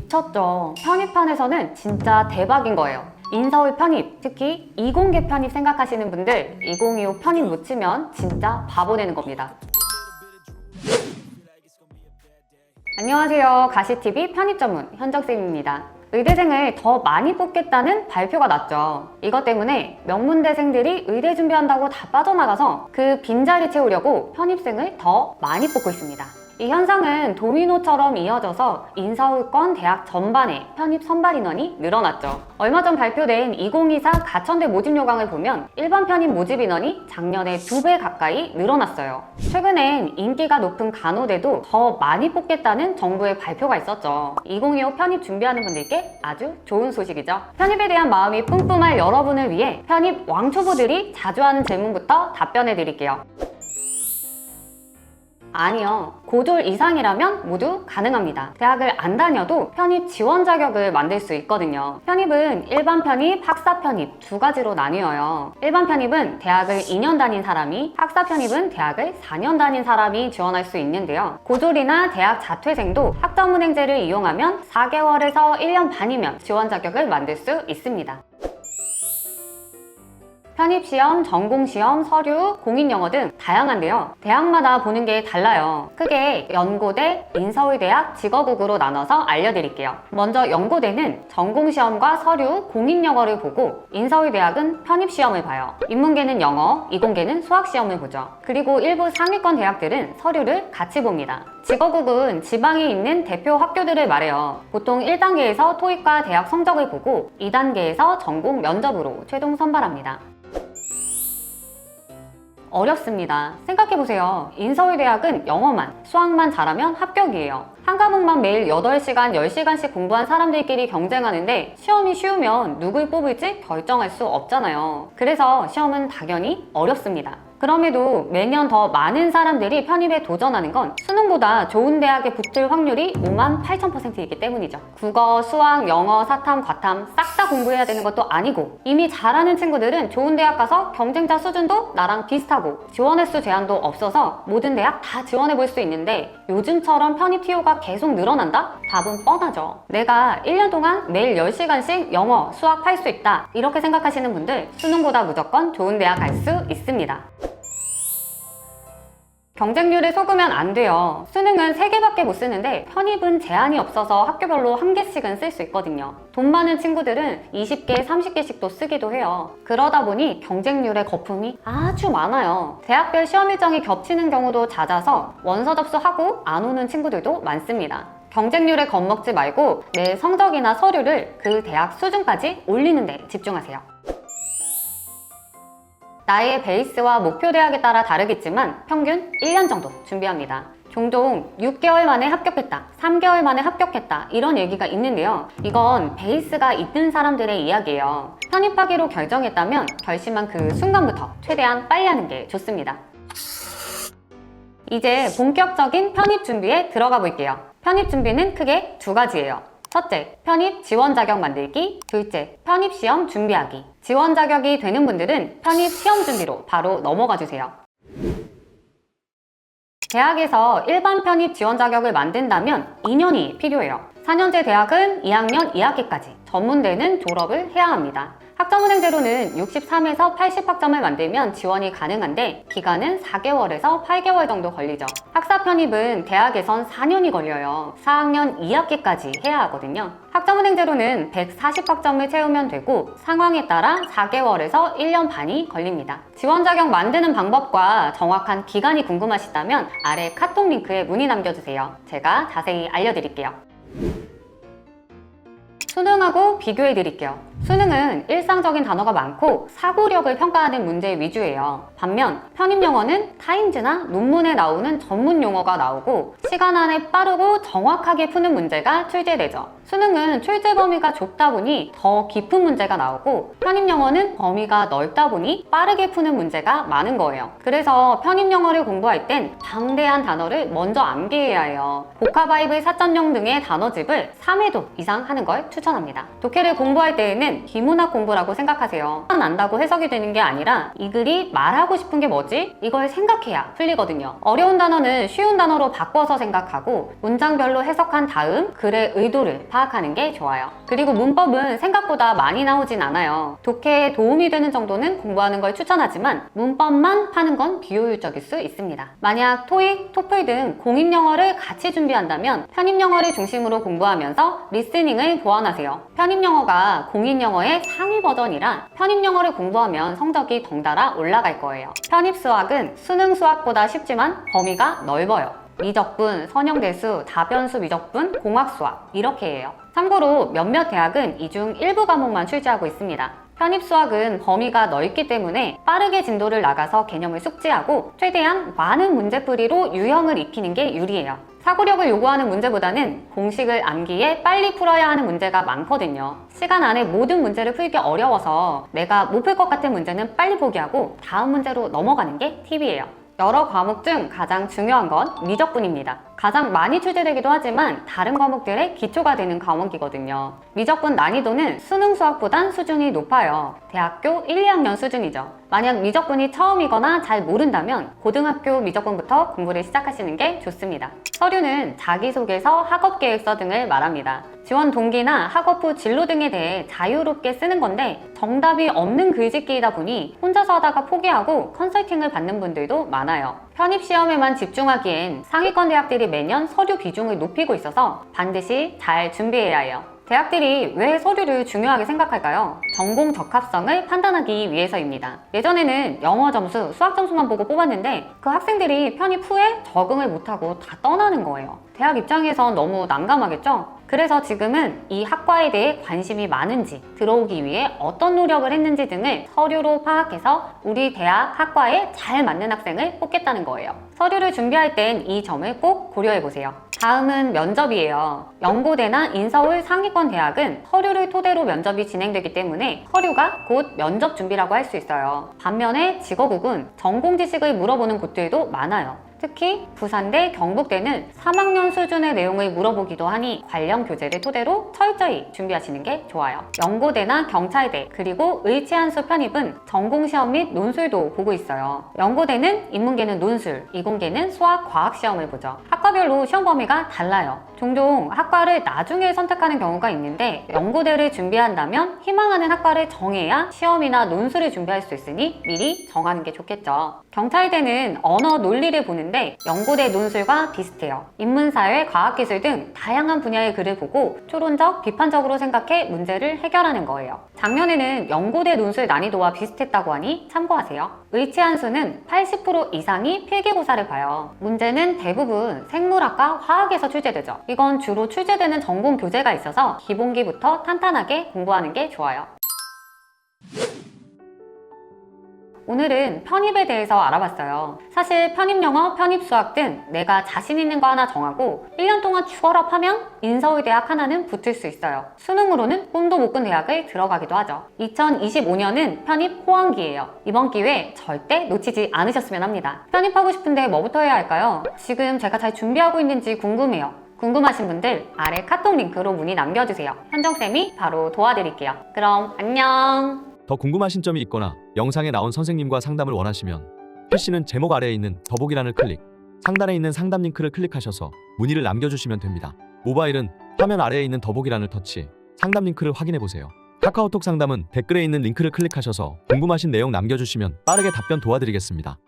미쳤죠. 편입판에서는 진짜 대박인 거예요. 인서울 편입, 특히 이공계 편입 생각하시는 분들 2025 편입 놓치면 진짜 바보 되는 겁니다. 안녕하세요. 가시TV 편입 전문 현정쌤입니다. 의대생을 더 많이 뽑겠다는 발표가 났죠. 이것 때문에 명문대생들이 의대 준비한다고 다 빠져나가서 그 빈자리 채우려고 편입생을 더 많이 뽑고 있습니다. 이 현상은 도미노처럼 이어져서 인서울권 대학 전반의 편입 선발 인원이 늘어났죠. 얼마 전 발표된 2024 가천대 모집 요강을 보면 일반 편입 모집 인원이 작년에 2배 가까이 늘어났어요. 최근엔 인기가 높은 간호대도 더 많이 뽑겠다는 정부의 발표가 있었죠. 2025 편입 준비하는 분들께 아주 좋은 소식이죠. 편입에 대한 마음이 뿜뿜할 여러분을 위해 편입 왕초보들이 자주 하는 질문부터 답변해 드릴게요. 아니요. 고졸 이상이라면 모두 가능합니다. 대학을 안 다녀도 편입 지원 자격을 만들 수 있거든요. 편입은 일반 편입, 학사 편입 두 가지로 나뉘어요. 일반 편입은 대학을 2년 다닌 사람이, 학사 편입은 대학을 4년 다닌 사람이 지원할 수 있는데요. 고졸이나 대학 자퇴생도 학점은행제를 이용하면 4개월에서 1년 반이면 지원 자격을 만들 수 있습니다. 편입시험, 전공시험, 서류, 공인영어 등 다양한데요. 대학마다 보는 게 달라요. 크게 연고대, 인서울대학, 직업국으로 나눠서 알려드릴게요. 먼저 연고대는 전공시험과 서류, 공인영어를 보고 인서울대학은 편입시험을 봐요. 인문계는 영어, 이공계는 수학시험을 보죠. 그리고 일부 상위권 대학들은 서류를 같이 봅니다. 직업국은 지방에 있는 대표 학교들을 말해요. 보통 1단계에서 토익과 대학 성적을 보고 2단계에서 전공 면접으로 최종 선발합니다. 어렵습니다. 생각해보세요. 인서울대학은 영어만, 수학만 잘하면 합격이에요. 한 과목만 매일 8시간, 10시간씩 공부한 사람들끼리 경쟁하는데 시험이 쉬우면 누굴 뽑을지 결정할 수 없잖아요. 그래서 시험은 당연히 어렵습니다. 그럼에도 매년 더 많은 사람들이 편입에 도전하는 건 수능보다 좋은 대학에 붙을 확률이 58,000%이기 때문이죠. 국어, 수학, 영어, 사탐, 과탐 싹 다 공부해야 되는 것도 아니고 이미 잘하는 친구들은 좋은 대학 가서 경쟁자 수준도 나랑 비슷하고 지원 횟수 제한도 없어서 모든 대학 다 지원해 볼 수 있는데 요즘처럼 편입 TO가 계속 늘어난다? 답은 뻔하죠. 내가 1년 동안 매일 10시간씩 영어, 수학 할 수 있다 이렇게 생각하시는 분들 수능보다 무조건 좋은 대학 갈 수 있습니다. 경쟁률에 속으면 안 돼요. 수능은 3개밖에 못 쓰는데 편입은 제한이 없어서 학교별로 1개씩은 쓸 수 있거든요. 돈 많은 친구들은 20개, 30개씩도 쓰기도 해요. 그러다 보니 경쟁률의 거품이 아주 많아요. 대학별 시험 일정이 겹치는 경우도 잦아서 원서 접수하고 안 오는 친구들도 많습니다. 경쟁률에 겁먹지 말고 내 성적이나 서류를 그 대학 수준까지 올리는 데 집중하세요. 나의 베이스와 목표 대학에 따라 다르겠지만 평균 1년 정도 준비합니다. 종종 6개월 만에 합격했다, 3개월 만에 합격했다 이런 얘기가 있는데요. 이건 베이스가 있는 사람들의 이야기예요. 편입하기로 결정했다면 결심한 그 순간부터 최대한 빨리 하는 게 좋습니다. 이제 본격적인 편입 준비에 들어가 볼게요. 편입 준비는 크게 2가지예요. 첫째, 편입 지원 자격 만들기. 둘째, 편입 시험 준비하기. 지원 자격이 되는 분들은 편입 시험 준비로 바로 넘어가 주세요. 대학에서 일반 편입 지원 자격을 만든다면 2년이 필요해요. 4년제 대학은 2학년 2학기까지, 전문대는 졸업을 해야 합니다. 학점은행제로는 63에서 80학점을 만들면 지원이 가능한데 기간은 4개월에서 8개월 정도 걸리죠. 학사 편입은 대학에선 4년이 걸려요. 4학년 2학기까지 해야 하거든요. 학점은행제로는 140학점을 채우면 되고 상황에 따라 4개월에서 1년 반이 걸립니다. 지원 자격 만드는 방법과 정확한 기간이 궁금하시다면 아래 카톡 링크에 문의 남겨주세요. 제가 자세히 알려드릴게요. 수능하고 비교해 드릴게요. 수능은 일상적인 단어가 많고 사고력을 평가하는 문제 위주예요. 반면 편입 영어는 타임즈나 논문에 나오는 전문 용어가 나오고 시간 안에 빠르고 정확하게 푸는 문제가 출제되죠. 수능은 출제 범위가 좁다 보니 더 깊은 문제가 나오고 편입 영어는 범위가 넓다 보니 빠르게 푸는 문제가 많은 거예요. 그래서 편입 영어를 공부할 땐 방대한 단어를 먼저 암기해야 해요. 보카바이블 4.0 등의 단어집을 3회독 이상 하는 걸 추천합니다. 독해를 공부할 때에는 비문학 공부라고 생각하세요. 안다고 해석이 되는 게 아니라 이 글이 말하고 싶은 게 뭐지? 이걸 생각해야 풀리거든요. 어려운 단어는 쉬운 단어로 바꿔서 생각하고 문장별로 해석한 다음 글의 의도를 파악하는 게 좋아요. 그리고 문법은 생각보다 많이 나오진 않아요. 독해에 도움이 되는 정도는 공부하는 걸 추천하지만 문법만 파는 건 비효율적일 수 있습니다. 만약 토익, 토플 등 공인영어를 같이 준비한다면 편입영어를 중심으로 공부하면서 리스닝을 보완하세요. 편입영어가 공인영어의 상위 버전이라 편입영어를 공부하면 성적이 덩달아 올라갈 거예요. 편입수학은 수능 수학보다 쉽지만 범위가 넓어요. 미적분, 선형대수, 다변수 미적분, 공학수학 이렇게 해요. 참고로 몇몇 대학은 이 중 일부 과목만 출제하고 있습니다. 편입수학은 범위가 넓기 때문에 빠르게 진도를 나가서 개념을 숙지하고 최대한 많은 문제풀이로 유형을 익히는 게 유리해요. 사고력을 요구하는 문제보다는 공식을 암기에 빨리 풀어야 하는 문제가 많거든요. 시간 안에 모든 문제를 풀기 어려워서 내가 못 풀 것 같은 문제는 빨리 포기하고 다음 문제로 넘어가는 게 팁이에요. 여러 과목 중 가장 중요한 건 미적분입니다. 가장 많이 출제되기도 하지만 다른 과목들의 기초가 되는 과목이거든요. 미적분 난이도는 수능 수학보단 수준이 높아요. 대학교 1, 2학년 수준이죠. 만약 미적분이 처음이거나 잘 모른다면 고등학교 미적분부터 공부를 시작하시는 게 좋습니다. 서류는 자기소개서, 학업계획서 등을 말합니다. 지원 동기나 학업 후 진로 등에 대해 자유롭게 쓰는 건데 정답이 없는 글짓기이다 보니 혼자서 하다가 포기하고 컨설팅을 받는 분들도 많아요. 편입시험에만 집중하기엔 상위권 대학들이 매년 서류 비중을 높이고 있어서 반드시 잘 준비해야 해요. 대학들이 왜 서류를 중요하게 생각할까요? 전공 적합성을 판단하기 위해서입니다. 예전에는 영어 점수, 수학 점수만 보고 뽑았는데 그 학생들이 편입 후에 적응을 못하고 다 떠나는 거예요. 대학 입장에선 너무 난감하겠죠? 그래서 지금은 이 학과에 대해 관심이 많은지, 들어오기 위해 어떤 노력을 했는지 등을 서류로 파악해서 우리 대학 학과에 잘 맞는 학생을 뽑겠다는 거예요. 서류를 준비할 땐 이 점을 꼭 고려해보세요. 다음은 면접이에요. 연고대나 인서울 상위권 대학은 서류를 토대로 면접이 진행되기 때문에 서류가 곧 면접 준비라고 할 수 있어요. 반면에 직업국은 전공 지식을 물어보는 곳들도 많아요. 특히 부산대, 경북대는 3학년 수준의 내용을 물어보기도 하니 관련 교재를 토대로 철저히 준비하시는 게 좋아요. 연고대나 경찰대, 그리고 의치한수 편입은 전공시험 및 논술도 보고 있어요. 연고대는 인문계는 논술, 이공계는 수학, 과학 시험을 보죠. 학과별로 시험 범위가 달라요. 종종 학과를 나중에 선택하는 경우가 있는데 연고대를 준비한다면 희망하는 학과를 정해야 시험이나 논술을 준비할 수 있으니 미리 정하는 게 좋겠죠. 경찰대는 언어 논리를 보는데 연고대 논술과 비슷해요. 인문사회, 과학기술 등 다양한 분야의 글을 보고 추론적, 비판적으로 생각해 문제를 해결하는 거예요. 작년에는 연고대 논술 난이도와 비슷했다고 하니 참고하세요. 의치한수는 80% 이상이 필기고사를 봐요. 문제는 대부분 생물학과 화학에서 출제되죠. 이건 주로 출제되는 전공 교재가 있어서 기본기부터 탄탄하게 공부하는 게 좋아요. 오늘은 편입에 대해서 알아봤어요. 사실 편입영어, 편입수학 등 내가 자신 있는 거 하나 정하고 1년 동안 추월업하면 인서울대학 하나는 붙을 수 있어요. 수능으로는 꿈도 못 꾼 대학을 들어가기도 하죠. 2025년은 편입 호황기예요. 이번 기회 절대 놓치지 않으셨으면 합니다. 편입하고 싶은데 뭐부터 해야 할까요? 지금 제가 잘 준비하고 있는지 궁금해요. 궁금하신 분들 아래 카톡 링크로 문의 남겨주세요. 현정쌤이 바로 도와드릴게요. 그럼 안녕! 더 궁금하신 점이 있거나 영상에 나온 선생님과 상담을 원하시면 PC는 제목 아래에 있는 더보기란을 클릭, 상단에 있는 상담 링크를 클릭하셔서 문의를 남겨주시면 됩니다. 모바일은 화면 아래에 있는 더보기란을 터치, 상담 링크를 확인해보세요. 카카오톡 상담은 댓글에 있는 링크를 클릭하셔서 궁금하신 내용 남겨주시면 빠르게 답변 도와드리겠습니다.